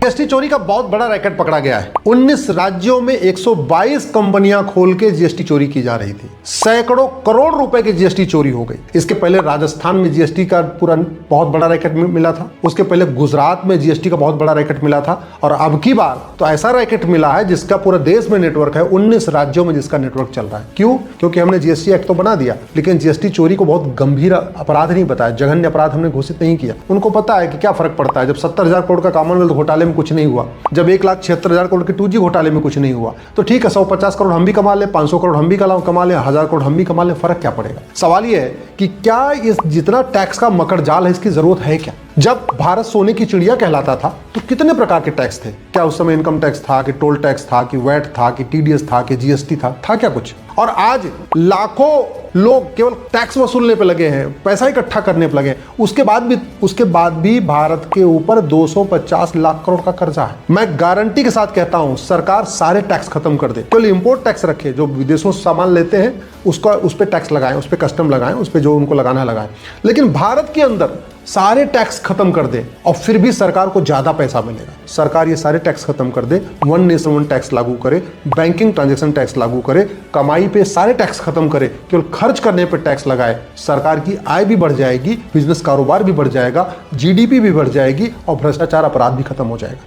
GST चोरी का बहुत बड़ा रैकेट पकड़ा गया है। 19 राज्यों में 122 कंपनियां खोल के जीएसटी चोरी की जा रही थी। सैकड़ों करोड़ रुपए की जीएसटी चोरी हो गई। इसके पहले राजस्थान में जीएसटी का पूरा बहुत बड़ा रैकेट मिला था। उसके पहले गुजरात में जीएसटी का बहुत बड़ा रैकेट मिला था। और अब की बार तो ऐसा रैकेट मिला है जिसका पूरा देश में नेटवर्क है, 19 राज्यों में जिसका नेटवर्क चल रहा है। क्यों? क्योंकि हमने जीएसटी एक्ट तो बना दिया, लेकिन जीएसटी चोरी को बहुत गंभीर अपराध नहीं बताया, जघन्य अपराध हमने घोषित नहीं किया। उनको पता है कि क्या फर्क पड़ता है जब 70,000 करोड़ का कॉमनवेल्थ घोटाले में कुछ नहीं हुआ, जब 1,76,000 करोड़ के 2G घोटाले में कुछ नहीं हुआ, तो ठीक है 150 करोड़ हम भी कमा ले, 500 करोड़ हम भी कमा ले, 1000 करोड़ हम भी कमा ले, फर्क क्या पड़ेगा? सवाल यह है कि क्या इस जितना टैक्स का मकड़ जाल है इसकी जरूरत है क्या? जब भारत सोने की चिड़िया कहलाता था तो कितने प्रकार के टैक्स थे? क्या उस समय इनकम टैक्स था कि टोल टैक्स था कि वैट था कि टीडीएस था कि जीएसटी था क्या कुछ? और आज लाखों लोग केवल टैक्स वसूलने पे लगे हैं, पैसा इकट्ठा करने पे लगे हैं। उसके बाद भी भारत के ऊपर 250 लाख करोड़ का कर्जा है। मैं गारंटी के साथ कहता हूं सरकार सारे टैक्स खत्म कर दे, केवल इंपोर्ट टैक्स रखे, जो विदेशों से सामान लेते हैं उसका उस पर टैक्स लगाएं, उस पर कस्टम लगाएं, उस पर जो उनको लगाना है लगाएं, लेकिन भारत के अंदर सारे टैक्स खत्म कर दे और फिर भी सरकार को ज्यादा पैसा मिलेगा। सरकार ये सारे टैक्स खत्म कर दे, वन नेशन वन टैक्स लागू करे, बैंकिंग ट्रांजैक्शन टैक्स लागू करे, कमाई पे सारे टैक्स खत्म करे, केवल खर्च करने पे टैक्स लगाए। सरकार की आय भी बढ़ जाएगी, बिजनेस कारोबार भी बढ़ जाएगा, जीडीपी भी बढ़ जाएगी और भ्रष्टाचार अपराध भी खत्म हो जाएगा।